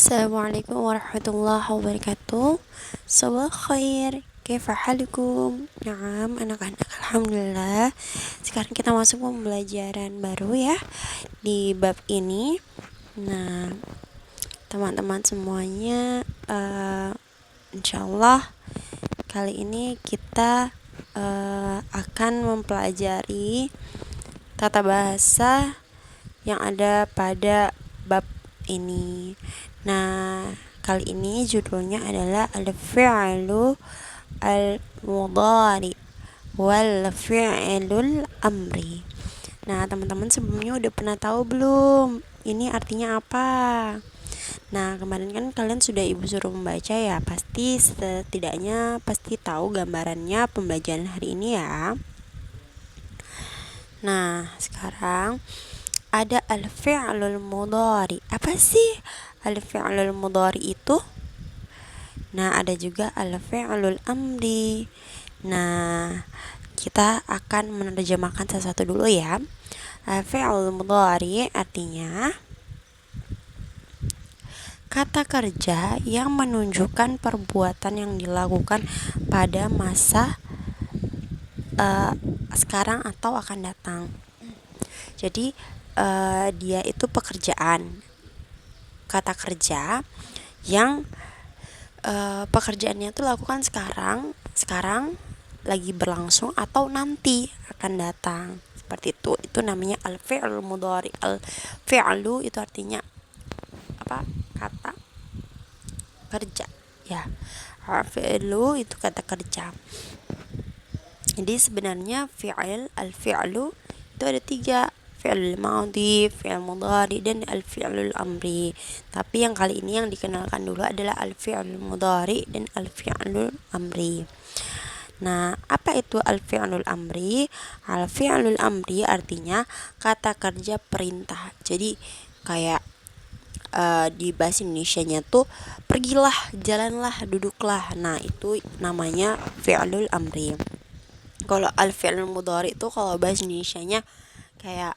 Assalamualaikum warahmatullahi wabarakatuh. Sabah khair. Kaifa halukum? Naam, anak-anak, alhamdulillah. Sekarang kita masuk pembelajaran baru ya di bab ini. Nah, teman-teman semuanya, insyaallah kali ini kita akan mempelajari tata bahasa yang ada pada bab ini. Nah, kali ini judulnya adalah al-fi'lu al-mudhari wal fi'lul amri. Nah, teman-teman sebelumnya udah pernah tahu belum? Ini artinya apa? Nah, kemarin kan kalian sudah ibu suruh membaca ya. Pasti setidaknya pasti tahu gambarannya pembelajaran hari ini ya. Nah, sekarang ada al-fi'lul mudhari. Apa sih al-fi'lul mudhari itu? Nah, ada juga al-fi'lul amri. Nah, kita akan menerjemahkan satu-satu dulu ya. Al-fi'lul mudhari artinya kata kerja yang menunjukkan perbuatan yang dilakukan pada masa sekarang atau akan datang. Jadi dia itu pekerjaan, kata kerja yang pekerjaannya itu lakukan sekarang lagi berlangsung atau nanti akan datang, seperti itu namanya al-fi'l mudhari. Al-fi'lu itu artinya apa? Kata kerja ya. Al-fi'lu itu kata kerja. Jadi sebenarnya al-fi'lu itu ada 3, fi'il madhi, fi'il mudhari, dan al-fi'lul amri. Tapi yang kali ini yang dikenalkan dulu adalah al-fi'lul mudhari dan al-fi'lul amri. Nah, apa itu al-fi'lul amri? Al-fi'lul amri artinya kata kerja perintah. Jadi kayak di bahasa Indonesianya tuh pergilah, jalanlah, duduklah. Nah, itu namanya fi'lul amri. Kalau al-fi'lul mudhari itu kalau bahasa Indonesianya kayak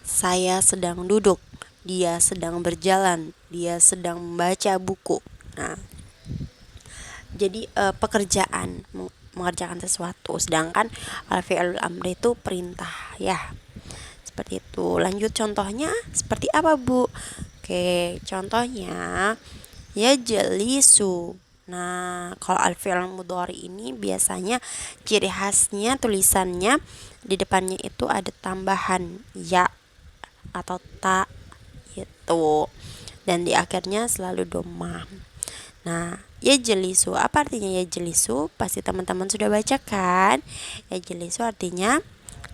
saya sedang duduk, dia sedang berjalan, dia sedang membaca buku. Nah, jadi pekerjaan, mengerjakan sesuatu. Sedangkan al-fi'lul amri itu perintah ya. Seperti itu. Lanjut contohnya seperti apa, Bu? Oke, contohnya yajlisu. Nah, kalau al-fi'l mudhari ini biasanya ciri khasnya tulisannya di depannya itu ada tambahan ya atau ta gitu, dan di akhirnya selalu dhammah. Nah, yajlisu, apa artinya yajlisu? Pasti teman-teman sudah baca kan? Yajlisu artinya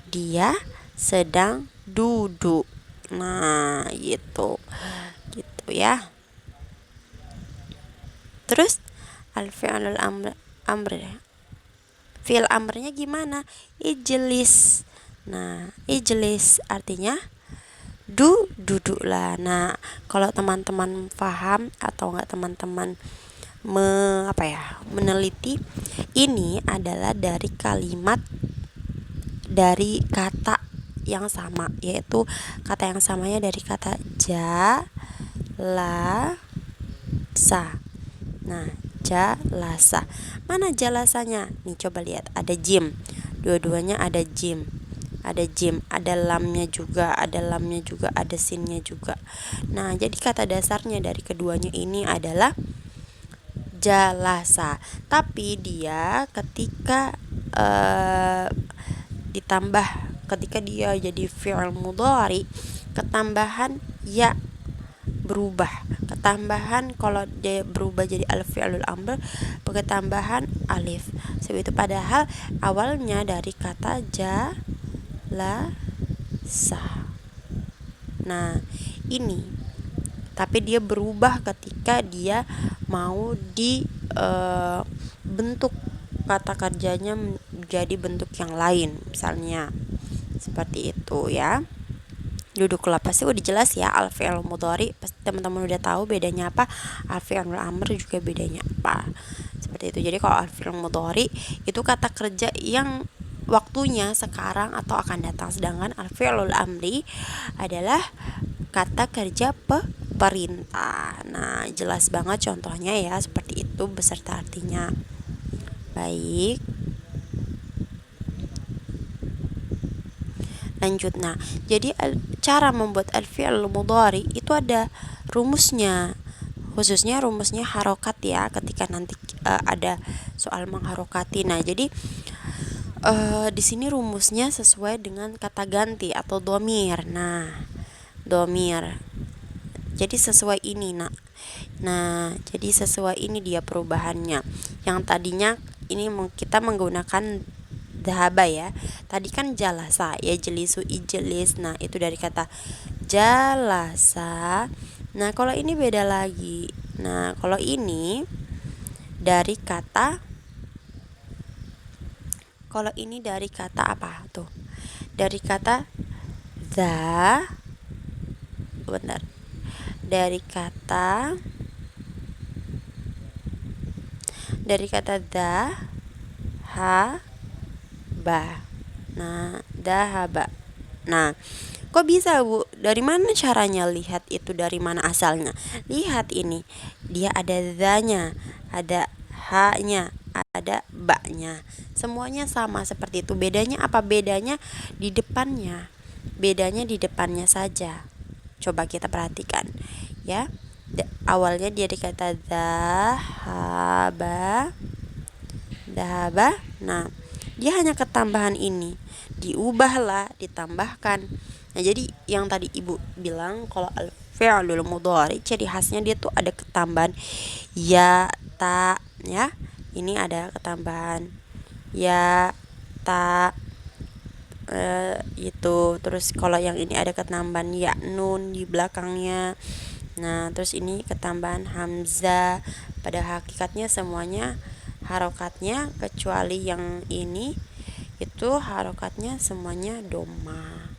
dia sedang duduk. Nah, gitu ya. Terus al-fi'lul amr. Fi'il amrnya gimana? Ijlis. Nah, ijlis artinya duduklah. Nah, kalau teman-teman paham atau enggak teman-teman meneliti, ini adalah dari kalimat dari kata yang sama, yaitu kata yang samanya dari kata jalasa. Nah, jalasa. Mana jalasanya? Nih coba lihat, ada jim. Dua-duanya ada jim. Ada jim, ada lamnya juga, ada sinnya juga. Nah, jadi kata dasarnya dari keduanya ini adalah jalasa. Tapi dia ketika ketika dia jadi fi'il mudhari, ketambahan ya berubah. Ketambahan kalau dia berubah jadi al-fi'lul amr, pakai tambahan alif. Sebab itu padahal awalnya dari kata jalasa. Nah, ini tapi dia berubah ketika dia mau bentuk kata kerjanya menjadi bentuk yang lain, misalnya seperti itu ya. Duduklah, pasti udah jelas ya. Al-fi'l mudhari pasti teman-teman udah tahu bedanya apa. Al-fi'lul amr juga bedanya apa. Seperti itu. Jadi kalau al-fi'l mudhari itu kata kerja yang waktunya sekarang atau akan datang, sedangkan al-fi'lul amri adalah kata kerja perintah. Nah, jelas banget contohnya ya, seperti itu beserta artinya. Baik. Lanjut. Nah, jadi cara membuat al-fi'l mudhari itu ada rumusnya. Khususnya rumusnya harokat ya, ketika nanti ada soal mengharokati. Nah, jadi di sini rumusnya sesuai dengan kata ganti atau domir. Nah, domir. Jadi sesuai ini, jadi sesuai ini dia perubahannya. Yang tadinya ini kita menggunakan dhahaba ya. Tadi kan jalasa ya, jelisu ijelis. Nah, itu dari kata jalasa. Nah, kalau ini beda lagi. Nah, kalau ini dari kata apa tuh? Dari kata za. Benar. Dari kata dah ha ba. Nah, dahaba. Nah, kok bisa, Bu? Dari mana caranya lihat itu, dari mana asalnya? Lihat ini. Dia ada zanya, ada ha-nya, ada ba-nya. Semuanya sama seperti itu. Bedanya apa? Bedanya di depannya. Bedanya di depannya saja. Coba kita perhatikan ya. Awalnya dia dikata dahaba. Nah, dia hanya ketambahan ini, diubahlah, ditambahkan. Nah, jadi yang tadi Ibu bilang kalau al-fi'lul mudhari ciri khasnya dia tuh ada ketambahan ya, ta ya. Ini ada ketambahan ya, ta, itu. Terus kalau yang ini ada ketambahan ya, nun di belakangnya. Nah, terus ini ketambahan hamzah. Pada hakikatnya semuanya harokatnya, kecuali yang ini itu harokatnya semuanya doma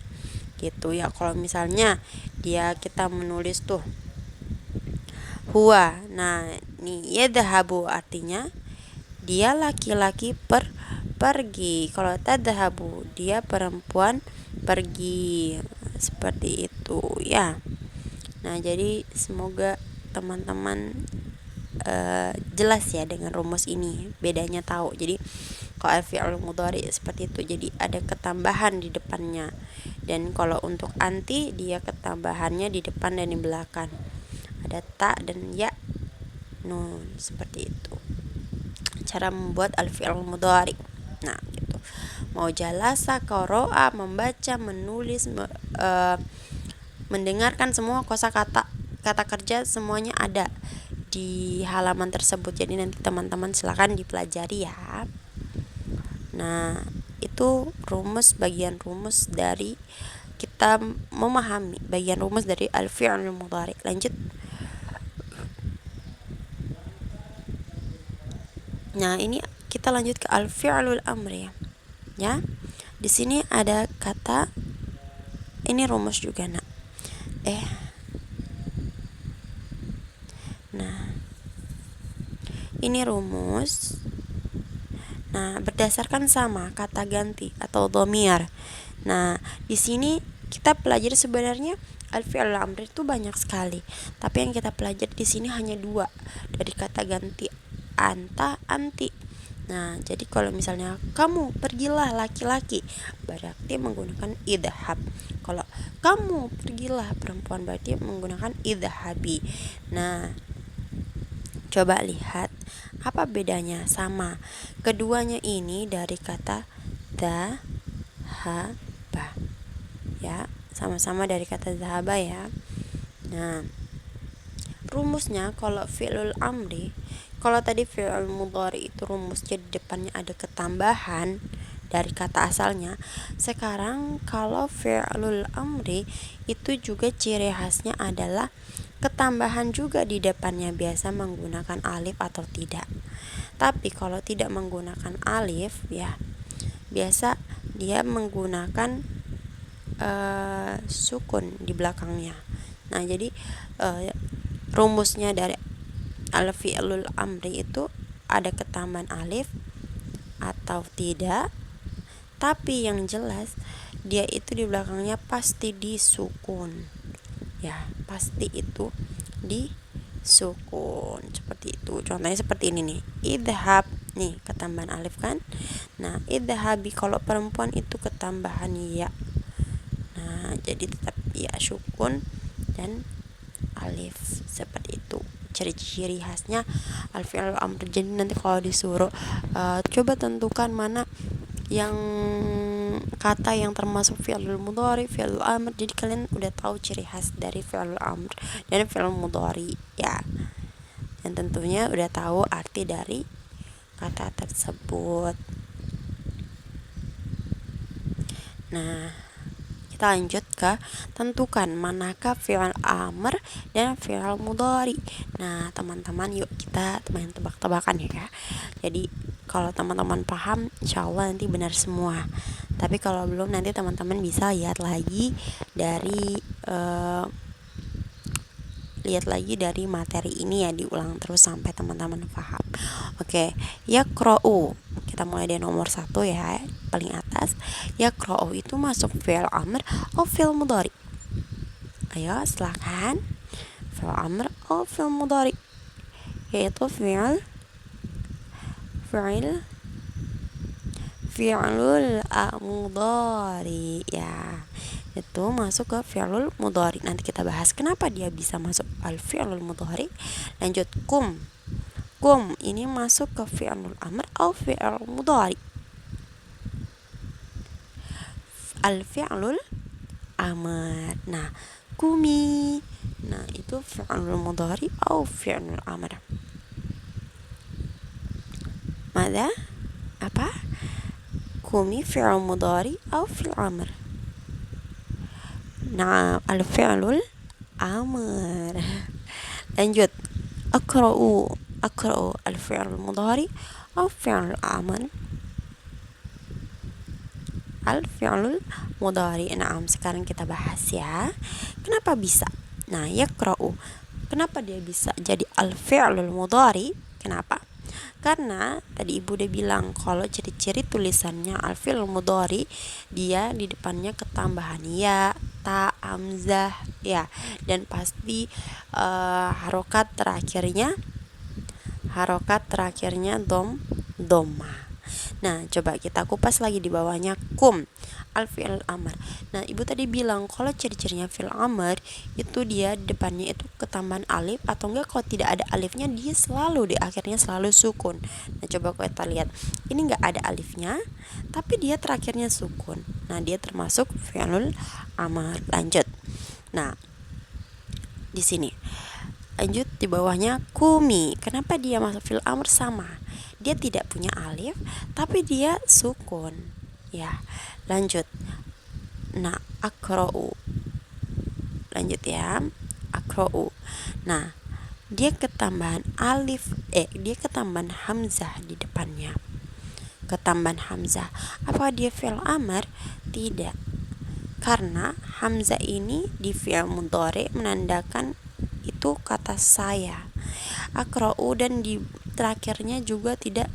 gitu ya. Kalau misalnya kita menulis tuh huwa, nah nih yadhabu artinya dia laki-laki pergi. Kalau tadhabu dia perempuan pergi, seperti itu ya. Nah, jadi semoga teman-teman jelas ya dengan rumus ini, bedanya tahu. Jadi kalau al-fi'l mudhari seperti itu, jadi ada ketambahan di depannya. Dan kalau untuk anti, dia ketambahannya di depan dan di belakang. Ada ta dan ya, nun, seperti itu. Cara membuat al-fi'l mudhari. Nah, gitu. Mau jalasa, qara'a, membaca, menulis, mendengarkan, semua kosakata kata kerja semuanya ada di halaman tersebut. Jadi nanti teman-teman silakan dipelajari ya. Nah, itu bagian rumus dari kita memahami bagian rumus dari al-fi'l mudhari. Lanjut. Nah, ini kita lanjut ke al-fi'lul amri ya. Di sini ada kata, ini rumus juga nah. Nah, ini rumus. Nah, berdasarkan sama kata ganti atau dhamir. Nah, di sini kita pelajari sebenarnya al-fi'l amri itu banyak sekali. Tapi yang kita pelajari di sini hanya 2 dari kata ganti anta, anti. Nah, jadi kalau misalnya kamu pergilah laki-laki, berarti menggunakan idhab. Kalau kamu pergilah perempuan, berarti menggunakan idhabi. Nah, coba lihat apa bedanya. Sama, keduanya ini dari kata dhahaba ya, sama-sama dari kata dhahaba ya. Nah, rumusnya kalau fi'lul amri, kalau tadi fi'l mudhari itu rumusnya di depannya ada ketambahan dari kata asalnya. Sekarang kalau fi'lul amri itu juga ciri khasnya adalah ketambahan juga di depannya, biasa menggunakan alif atau tidak. Tapi kalau tidak menggunakan alif ya, biasa dia menggunakan sukun di belakangnya. Nah, jadi rumusnya dari al-fi'lul amri itu ada ketambahan alif atau tidak, tapi yang jelas dia itu di belakangnya pasti disukun ya pasti itu disukun seperti itu. Contohnya seperti ini nih, idhab nih ketambahan alif kan. Nah idhabi kalau perempuan itu ketambahan ya. Nah jadi tetap ya sukun dan alif seperti itu ciri-ciri khasnya al-fi'l amr. Jadi nanti kalau disuruh coba tentukan mana yang kata yang termasuk fi'lul mudhari, fi'lul amr. Jadi kalian udah tahu ciri khas dari fi'lul amr dan fi'lul mudhari ya. Dan tentunya udah tahu arti dari kata tersebut. Nah, kita lanjut ke tentukan manakah fi'il amr dan fi'il mudhari. Nah, teman-teman yuk kita main tebak-tebakan ya. Jadi kalau teman-teman paham, insya Allah nanti benar semua. Tapi kalau belum, nanti teman-teman bisa lihat lagi dari materi ini ya, diulang terus sampai teman-teman paham. Oke, yaqra'u. Kita mulai dari nomor 1 ya, paling atas. Yaqra'u itu masuk fi'il amr atau fi'il mudhari? Ayo silakan. Fi'il amr atau fi'il mudhari? Yaitu fi'lul mudhari ya. Itu masuk ke fi'lul mudhari. Nanti kita bahas kenapa dia bisa masuk al fi'lul mudhari. Lanjut, kum ini masuk ke fi'lul amr atau fi'lul mudhari? Al fi'lul amr. Nah, kumi, nah itu fi'lul mudhari atau fi'lul amr? Mada? Apa? Kumi fi'l mudhari atau fi'l amr? Nah, al-fi'lul amr. Lanjut, akra'u al-fi'lul mudhari atau fi'lul amr? Al-fi'lul mudhari. Nah, sekarang kita bahas ya. Kenapa bisa? Nah, yaqra'u. Kenapa dia bisa jadi al-fi'lul mudhari? Kenapa? Karena tadi ibu udah bilang kalau ciri-ciri tulisannya al-fi'lul mudhari, dia di depannya ketambahan ya, ta, hamzah ya, dan pasti harokat terakhirnya dhamma. Nah, coba kita kupas lagi di bawahnya, kum al fi'il amr. Nah, ibu tadi bilang kalau ciri-cirinya fi'il amr itu dia depannya itu ketambahan alif, atau enggak kalau tidak ada alifnya dia selalu di akhirnya selalu sukun. Nah, coba kita lihat. Ini enggak ada alifnya tapi dia terakhirnya sukun. Nah, dia termasuk fi'lul amr. Lanjut. Nah, di sini. Lanjut di bawahnya kumi. Kenapa dia masuk fi'il amr? Sama. Dia tidak punya alif tapi dia sukun ya. Lanjut. Nah, akra'u. Lanjut ya. Akra'u. Nah, dia ketambahan dia ketambahan hamzah di depannya. Ketambahan hamzah. Apa dia fi'il amr? Tidak. Karena hamzah ini di fi'il mudhari menandakan itu kata saya. Akra'u, dan di terakhirnya juga tidak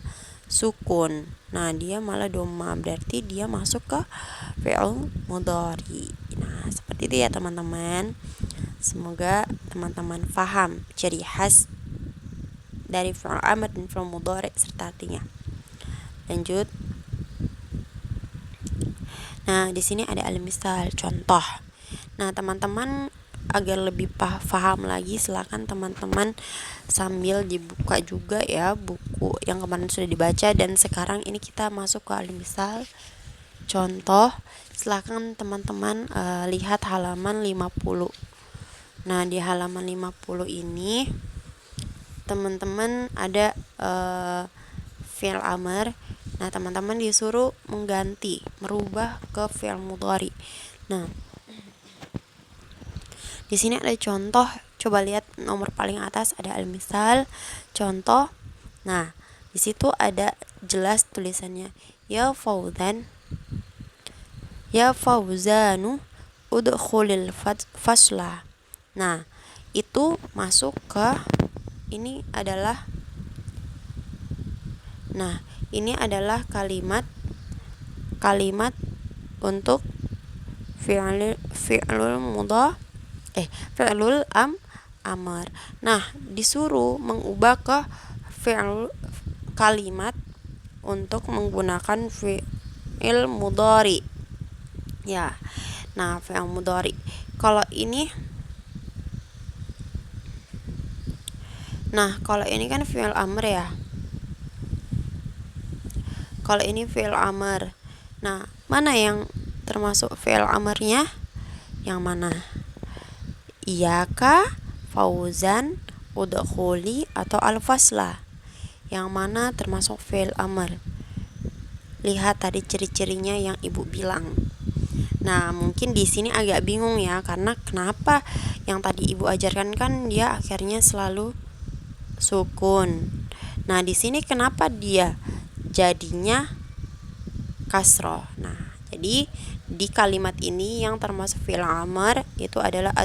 sukun. Nah, dia malah dhamma, berarti dia masuk ke fi'il mudhari. Nah, seperti itu ya teman-teman. Semoga teman-teman paham ciri khas dari fi'il amr dan fi'il mudhari serta artinya. Lanjut. Nah, di sini ada al-misal, contoh. Nah, teman-teman agar lebih paham lagi, silakan teman-teman sambil dibuka juga ya buku yang kemarin sudah dibaca, dan sekarang ini kita masuk ke al-misal, contoh. Silakan teman-teman lihat halaman 50. Nah, di halaman 50 ini teman-teman ada fi'il amr. Nah, teman-teman disuruh merubah ke fi'il mudhari. Nah, di sini ada contoh. Coba lihat nomor paling atas ada al-misal, contoh. Nah, di situ ada jelas tulisannya ya Fauzanu udkhulil fasla. Nah, itu masuk ke ini adalah kalimat untuk fi'lul mudhari fi'lul amr. Nah, disuruh mengubah ke fi'l kalimat untuk menggunakan fi'il mudhari. Ya. Nah, fi'il mudhari. Kalau ini kan fi'il amr ya. Kalau ini fi'il amr. Nah, mana yang termasuk fi'il amrnya? Yang mana? Iyaka, fauzan, udkhuli, atau al-fasla. Yang mana termasuk fi'il amr? Lihat tadi ciri-cirinya yang ibu bilang. Nah, mungkin di sini agak bingung ya, karena kenapa yang tadi ibu ajarkan kan dia akhirnya selalu sukun. Nah, di sini kenapa dia jadinya kasroh? Nah, jadi di kalimat ini yang termasuk fi'il amr itu adalah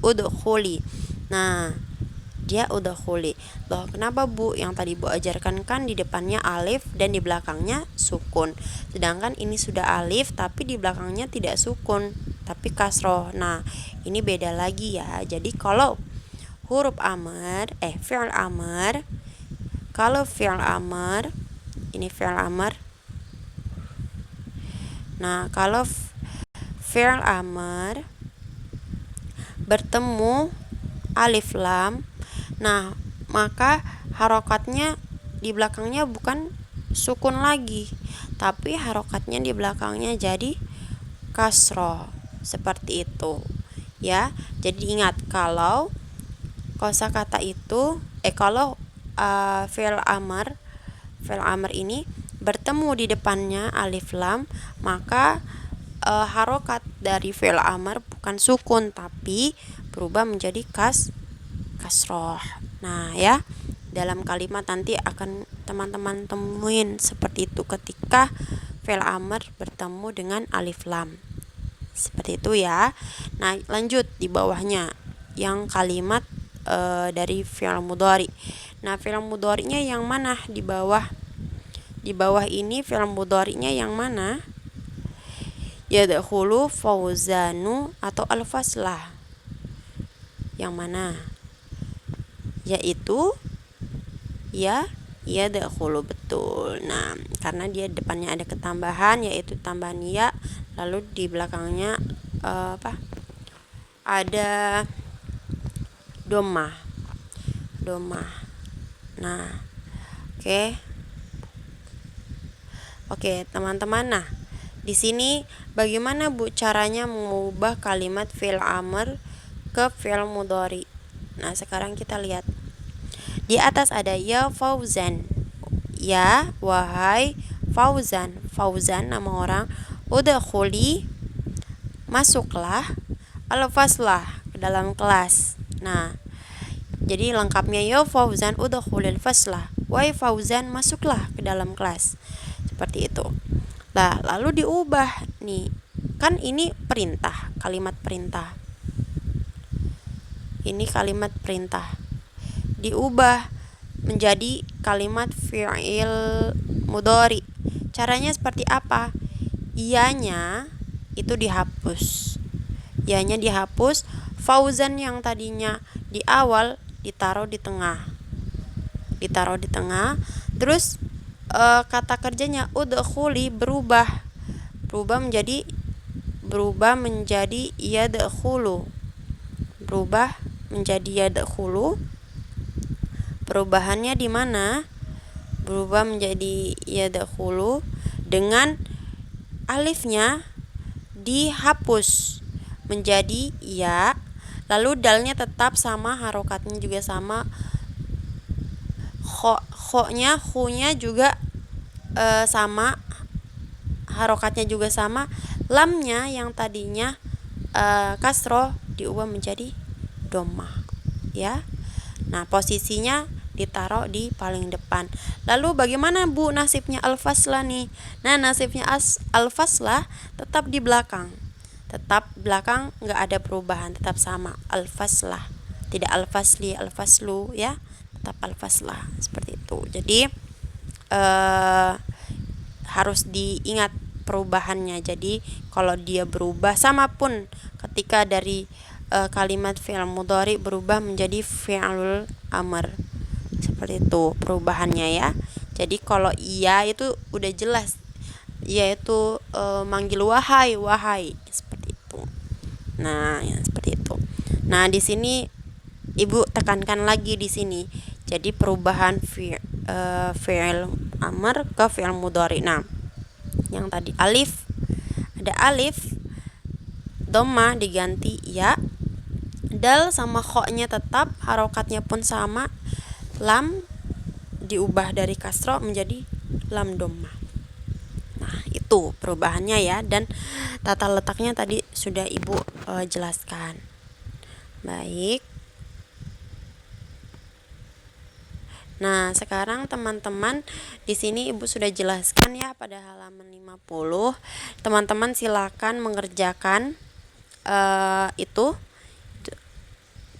udkhuli. Nah, dia udkhuli. Loh, kenapa Bu? Yang tadi Bu ajarkan kan di depannya alif dan di belakangnya sukun. Sedangkan ini sudah alif tapi di belakangnya tidak sukun, tapi kasroh. Nah, ini beda lagi ya. Jadi kalau huruf amr, fi'il amr, kalau fi'il amr, ini fi'il amr. Nah, kalau fi'il amr bertemu alif lam, nah maka harokatnya di belakangnya bukan sukun lagi, tapi harokatnya di belakangnya jadi kasroh, seperti itu ya. Jadi ingat, kalau kosakata itu kalau fi'il amr ini bertemu di depannya alif lam, maka harokat dari fi'il amr bukan sukun tapi berubah menjadi kasroh. Nah ya, dalam kalimat nanti akan teman-teman temuin seperti itu ketika fi'il amr bertemu dengan alif lam, seperti itu ya. Nah, lanjut di bawahnya yang kalimat dari fi'il mudhari. Nah, fi'il mudhari'nya yang mana di bawah? Di bawah ini fi'il mudhari'nya yang mana? Yadkhulu, fauzanu, atau al-faslah. Yang mana? Yaitu yadkhulu, betul. Nah, karena dia depannya ada ketambahan, yaitu tambahan ya, lalu di belakangnya ada domah. Nah, oke teman-teman. Nah, di sini bagaimana Bu caranya mengubah kalimat fi'il amr ke fi'il mudhari? Nah, sekarang kita lihat. Di atas ada ya Fauzan. Ya, wahai Fauzan. Fauzan nama orang. Udkhuli, masuklah, al-faslah, ke dalam kelas. Nah, jadi lengkapnya ya Fauzan udkhulil faslah. Wahai Fauzan, masuklah ke dalam kelas. Seperti itu. Nah, lalu diubah nih. Kan ini perintah, kalimat perintah. Ini kalimat perintah. Diubah menjadi kalimat fi'il mudhari. Caranya seperti apa? Iyanya itu dihapus. Iyanya dihapus. Fauzan yang tadinya di awal ditaruh di tengah. Terus kata kerjanya udkhuli berubah menjadi yadkhulu. Perubahannya di mana? Berubah menjadi yadkhulu dengan alifnya dihapus menjadi ya, lalu dalnya tetap sama, harokatnya juga sama, hu-nya juga sama, harokatnya juga sama, lamnya yang tadinya kasroh diubah menjadi domah ya. Nah, posisinya ditaruh di paling depan. Lalu bagaimana Bu nasibnya al-faslah nih? Nah, nasibnya al-faslah tetap di belakang. Nggak ada perubahan, tetap sama al-faslah. Tidak al-fasli, al-faslu ya. Tetap al-faslah, seperti itu. Jadi harus diingat perubahannya. Jadi kalau dia berubah, sama pun ketika dari kalimat fi'il mudhari berubah menjadi fi'lul amr. Seperti itu perubahannya ya. Jadi kalau iya itu udah jelas, iya itu manggil wahai, wahai, seperti itu. Nah, ya, seperti itu. Nah, di sini Ibu tekankan lagi di sini. Jadi perubahan fi'il amr ke fi'il mudhari. Nah, yang tadi alif, ada alif, dhamma diganti ya, dal sama kho-nya tetap, harokatnya pun sama, lam diubah dari kasro menjadi lam dhamma. Nah, itu perubahannya ya, dan tata letaknya tadi sudah Ibu jelaskan. Baik. Nah, sekarang teman-teman di sini Ibu sudah jelaskan ya pada halaman 50. Teman-teman silakan mengerjakan itu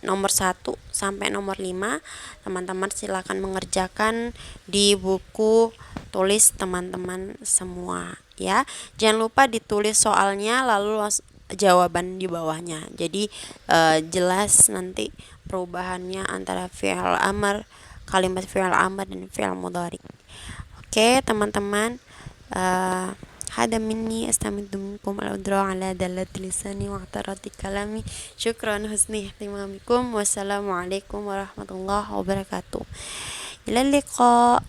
nomor 1 sampai nomor 5. Teman-teman silakan mengerjakan di buku tulis teman-teman semua ya. Jangan lupa ditulis soalnya lalu jawaban di bawahnya. Jadi jelas nanti perubahannya antara fi'il amr, kalimat fi'il amr dan fi'il mudhari. Oke, teman-teman. هذا مني أستمد منكم الأدراء على دلة لساني واعتراض كلامي. شكرا حسن اهتمامكم والسلام عليكم ورحمة الله وبركاته. إلى اللقاء.